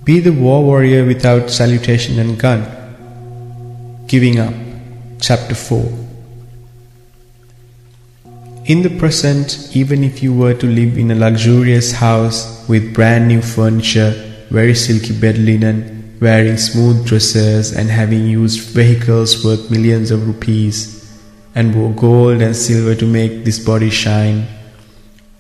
Be the war warrior without salutation and gun. Giving up. Chapter 4. In the present, even if you were to live in a luxurious house with brand new furniture, very silky bed linen, wearing smooth dresses and having used vehicles worth millions of rupees, and wore gold and silver to make this body shine.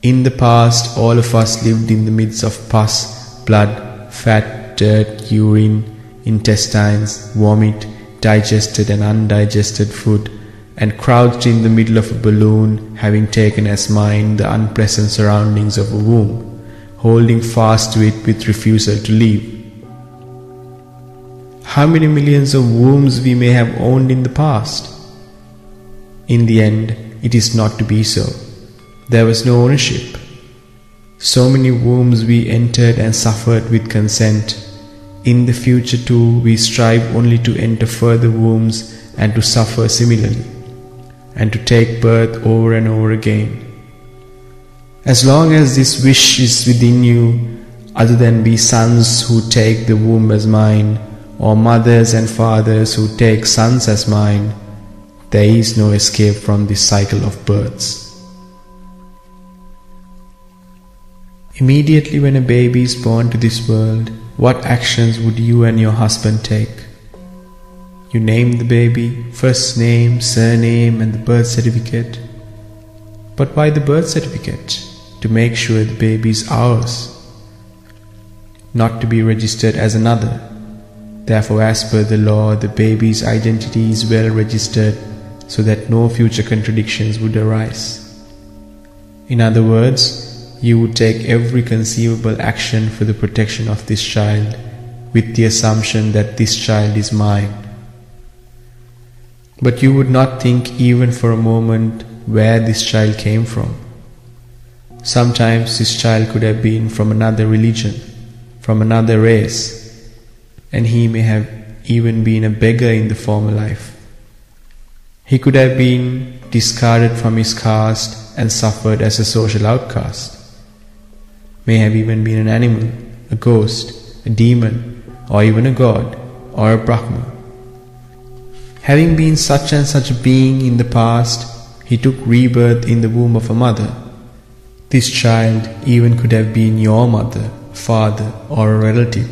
In the past, all of us lived in the midst of pus, blood, fat, dirt, urine, intestines, vomit, digested and undigested food, and crouched in the middle of a balloon, having taken as mine the unpleasant surroundings of a womb, holding fast to it with refusal to leave. How many millions of wombs we may have owned in the past? In the end, it is not to be so. There was no ownership. So many wombs we entered and suffered with consent. In the future too, we strive only to enter further wombs and to suffer similarly, and to take birth over and over again. As long as this wish is within you, other than be sons who take the womb as mine, or mothers and fathers who take sons as mine, there is no escape from this cycle of births. Immediately when a baby is born to this world, what actions would you and your husband take? You name the baby, first name, surname and the birth certificate. But why the birth certificate? To make sure the baby is ours, not to be registered as another. Therefore, as per the law, the baby's identity is well registered so that no future contradictions would arise. In other words, you would take every conceivable action for the protection of this child with the assumption that this child is mine. But you would not think even for a moment where this child came from. Sometimes this child could have been from another religion, from another race, and he may have even been a beggar in the former life. He could have been discarded from his caste and suffered as a social outcast. May have even been an animal, a ghost, a demon, or even a god, or a Brahma. Having been such and such a being in the past, he took rebirth in the womb of a mother. This child even could have been your mother, father, or a relative.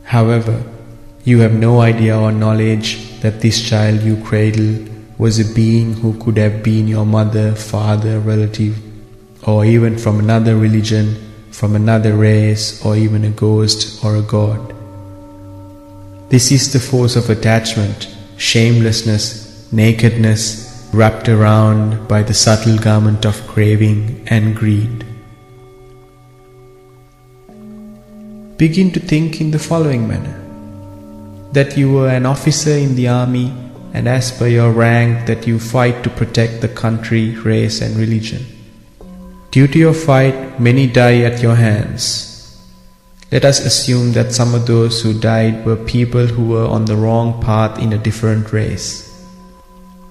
However, you have no idea or knowledge that this child you cradle was a being who could have been your mother, father, relative, or even from another religion, from another race, or even a ghost or a god. This is the force of attachment, shamelessness, nakedness, wrapped around by the subtle garment of craving and greed. Begin to think in the following manner: that you were an officer in the army, and as per your rank that you fight to protect the country, race and religion. Due to your fight, many die at your hands. Let us assume that some of those who died were people who were on the wrong path in a different race.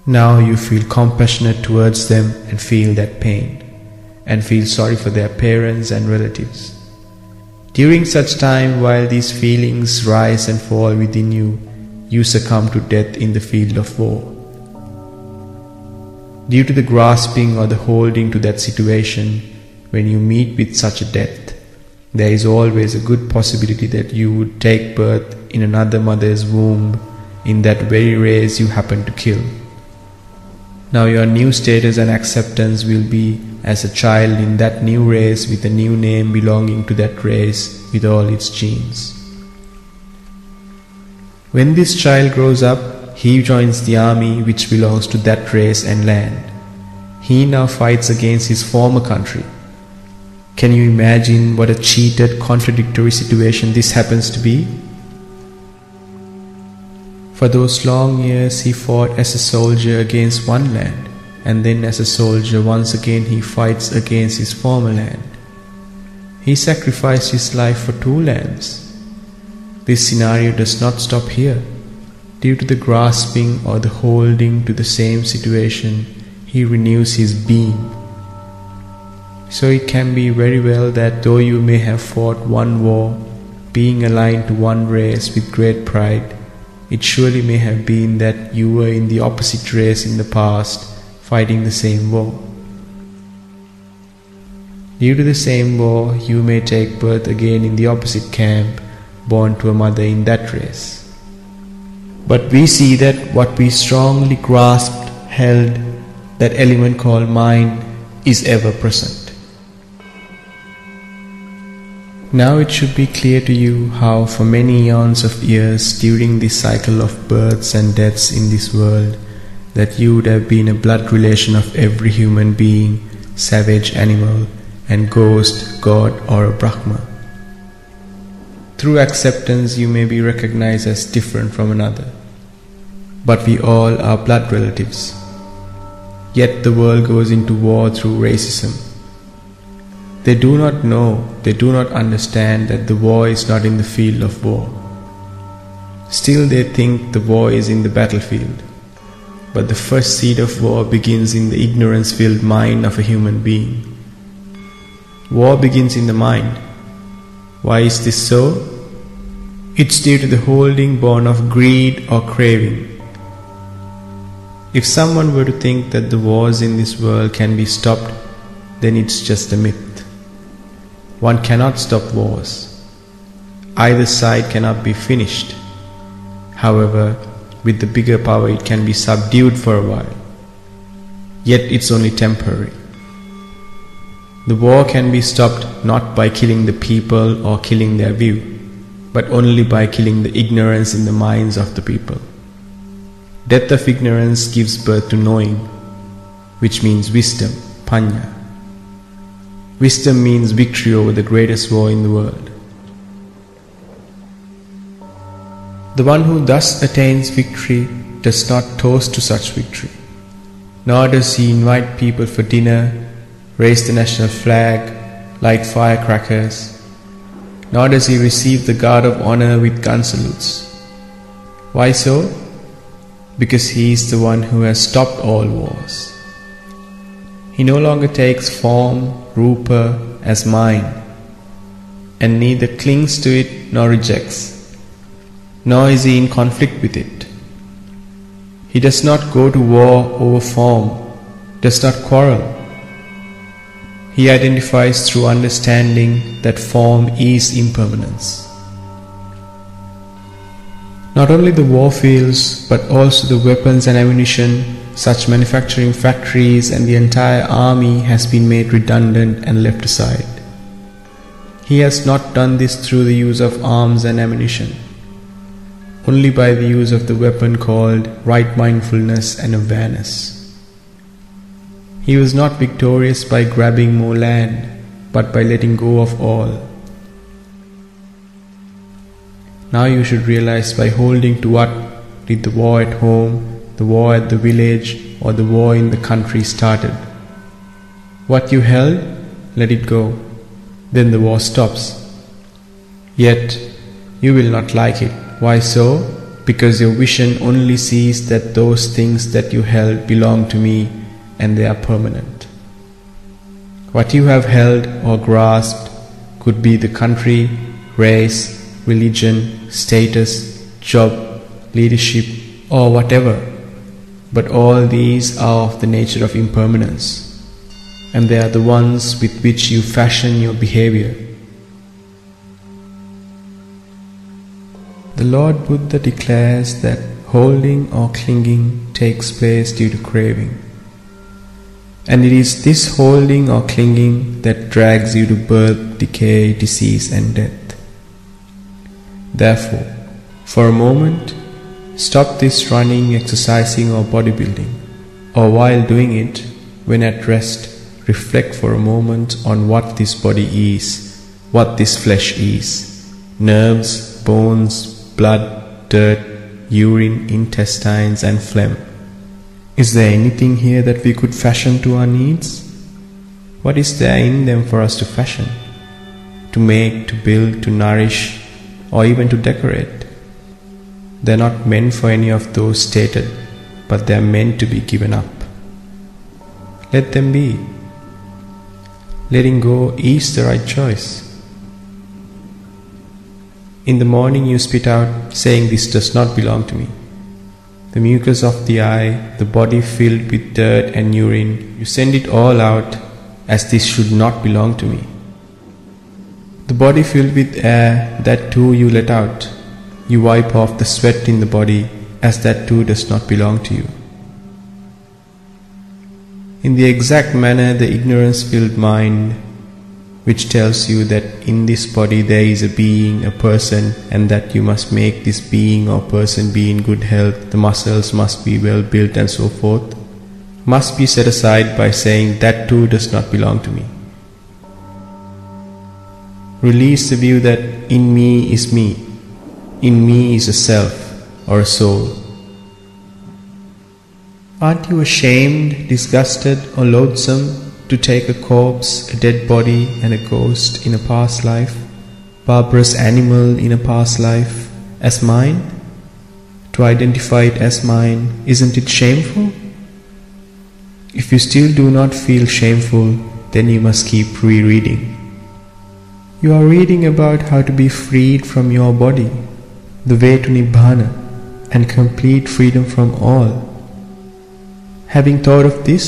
Now you feel compassionate towards them and feel that pain, and feel sorry for their parents and relatives. During such time, while these feelings rise and fall within you, you succumb to death in the field of war. Due to the grasping or the holding to that situation, when you meet with such a death, there is always a good possibility that you would take birth in another mother's womb in that very race you happen to kill. Now your new status and acceptance will be as a child in that new race with a new name belonging to that race with all its genes. When this child grows up, he joins the army which belongs to that race and land. He now fights against his former country. Can you imagine what a cheated, contradictory situation this happens to be? For those long years he fought as a soldier against one land, and then as a soldier once again he fights against his former land. He sacrificed his life for two lands. This scenario does not stop here. Due to the grasping or the holding to the same situation, he renews his being. So it can be very well that though you may have fought one war, being aligned to one race with great pride, it surely may have been that you were in the opposite race in the past, fighting the same war. Due to the same war, you may take birth again in the opposite camp, born to a mother in that race. But we see that what we strongly grasped, held, that element called mind, is ever present. Now it should be clear to you how for many eons of years during this cycle of births and deaths in this world, that you would have been a blood relation of every human being, savage animal, and ghost, god, or a Brahma. Through acceptance you may be recognized as different from another, but we all are blood relatives. Yet the world goes into war through racism. They do not know, they do not understand that the war is not in the field of war. Still they think the war is in the battlefield. But the first seed of war begins in the ignorance-filled mind of a human being. War begins in the mind. Why is this so? It's due to the holding born of greed or craving. If someone were to think that the wars in this world can be stopped, then it's just a myth. One cannot stop wars. Either side cannot be finished. However, with the bigger power it can be subdued for a while. Yet it's only temporary. The war can be stopped not by killing the people or killing their view, but only by killing the ignorance in the minds of the people. Death of ignorance gives birth to knowing, which means wisdom, panya. Wisdom means victory over the greatest war in the world. The one who thus attains victory does not toast to such victory, nor does he invite people for dinner, raise the national flag, light firecrackers, nor does he receive the guard of honor with gun salutes. Why so? Because he is the one who has stopped all wars. He no longer takes form, rupa, as mine, and neither clings to it nor rejects, nor is he in conflict with it. He does not go to war over form, does not quarrel. He identifies through understanding that form is impermanence. Not only the war fields, but also the weapons and ammunition, such manufacturing factories and the entire army has been made redundant and left aside. He has not done this through the use of arms and ammunition, only by the use of the weapon called right mindfulness and awareness. He was not victorious by grabbing more land, but by letting go of all. Now you should realize by holding to what did the war at home, the war at the village, or the war in the country started. What you held, let it go. Then the war stops. Yet you will not like it. Why so? Because your vision only sees that those things that you held belong to me and they are permanent. What you have held or grasped could be the country, race, religion, status, job, leadership, or whatever. But all these are of the nature of impermanence, and they are the ones with which you fashion your behavior. The Lord Buddha declares that holding or clinging takes place due to craving. And it is this holding or clinging that drags you to birth, decay, disease and death. Therefore, for a moment, stop this running, exercising or bodybuilding, or while doing it, when at rest, reflect for a moment on what this body is, what this flesh is: nerves, bones, blood, dirt, urine, intestines and phlegm. Is there anything here that we could fashion to our needs? What is there in them for us to fashion, to make, to build, to nourish, or even to decorate? They are not meant for any of those stated, but they are meant to be given up. Let them be. Letting go is the right choice. In the morning you spit out, saying, "This does not belong to me." The mucus of the eye, the body filled with dirt and urine, you send it all out as this should not belong to me. The body filled with air, that too you let out. You wipe off the sweat in the body as that too does not belong to you. In the exact manner the ignorance-filled mind, which tells you that in this body there is a being, a person, and that you must make this being or person be in good health, the muscles must be well built and so forth, must be set aside by saying that too does not belong to me. Release the view that in me is me, in me is a self or a soul. Aren't you ashamed, disgusted or loathsome to take a corpse, a dead body and a ghost in a past life, barbarous animal in a past life, as mine? To identify it as mine, isn't it shameful? If you still do not feel shameful, then you must keep rereading. You are reading about how to be freed from your body, the way to Nibbana, and complete freedom from all. Having thought of this,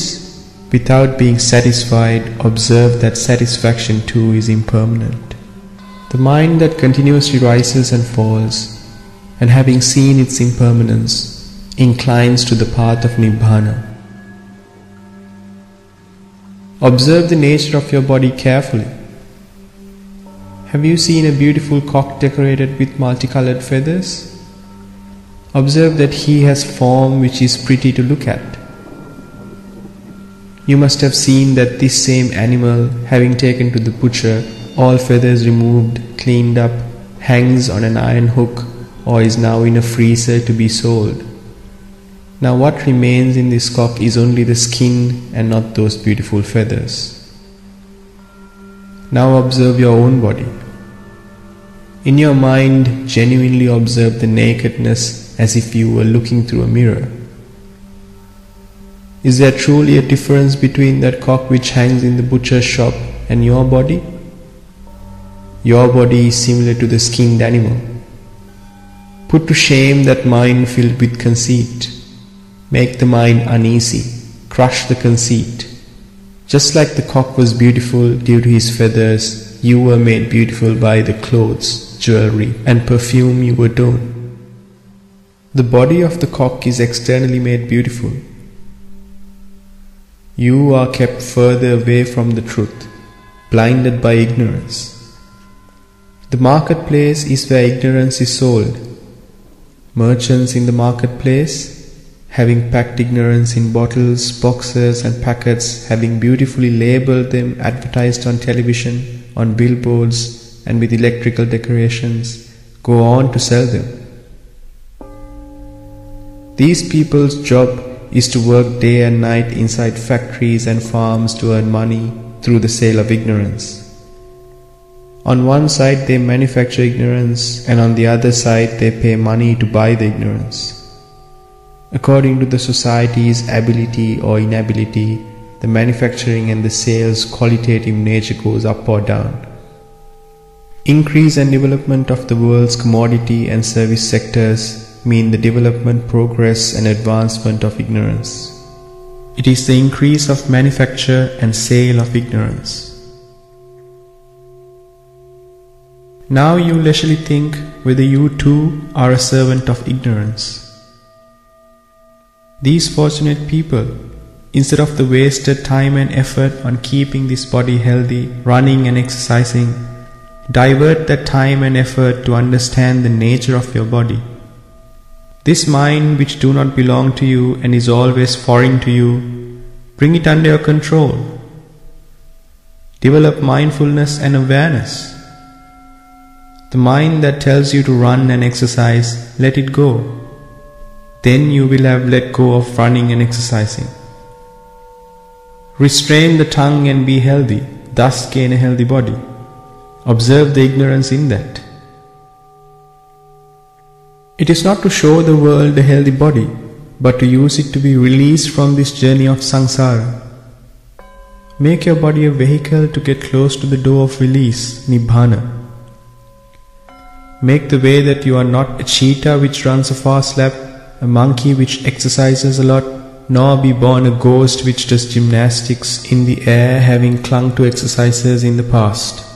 without being satisfied, observe that satisfaction too is impermanent. The mind that continuously rises and falls, and having seen its impermanence, inclines to the path of Nibbana. Observe the nature of your body carefully. Have you seen a beautiful cock decorated with multicolored feathers? Observe that he has form which is pretty to look at. You must have seen that this same animal, having taken to the butcher, all feathers removed, cleaned up, hangs on an iron hook, or is now in a freezer to be sold. Now what remains in this cock is only the skin and not those beautiful feathers. Now observe your own body. In your mind, genuinely observe the nakedness as if you were looking through a mirror. Is there truly a difference between that cock which hangs in the butcher's shop and your body? Your body is similar to the skinned animal. Put to shame that mind filled with conceit. Make the mind uneasy. Crush the conceit. Just like the cock was beautiful due to his feathers, you were made beautiful by the clothes, jewelry, and perfume you were donned. The body of the cock is externally made beautiful. You are kept further away from the truth, blinded by ignorance. The marketplace is where ignorance is sold. Merchants in the marketplace, having packed ignorance in bottles, boxes and packets, having beautifully labelled them, advertised on television, on billboards and with electrical decorations, go on to sell them. These people's job is to work day and night inside factories and farms to earn money through the sale of ignorance. On one side they manufacture ignorance, and on the other side they pay money to buy the ignorance. According to the society's ability or inability, the manufacturing and the sales qualitative nature goes up or down. Increase and development of the world's commodity and service sectors mean the development, progress and advancement of ignorance. It is the increase of manufacture and sale of ignorance. Now you leisurely think whether you too are a servant of ignorance. These fortunate people, instead of the wasted time and effort on keeping this body healthy, running and exercising, divert that time and effort to understand the nature of your body. This mind which do not belong to you and is always foreign to you, bring it under your control. Develop mindfulness and awareness. The mind that tells you to run and exercise, let it go. Then you will have let go of running and exercising. Restrain the tongue and be healthy, thus gain a healthy body. Observe the ignorance in that. It is not to show the world a healthy body, but to use it to be released from this journey of samsara. Make your body a vehicle to get close to the door of release, Nibbana. Make the way that you are not a cheetah which runs a fast lap, a monkey which exercises a lot, nor be born a ghost which does gymnastics in the air, having clung to exercises in the past.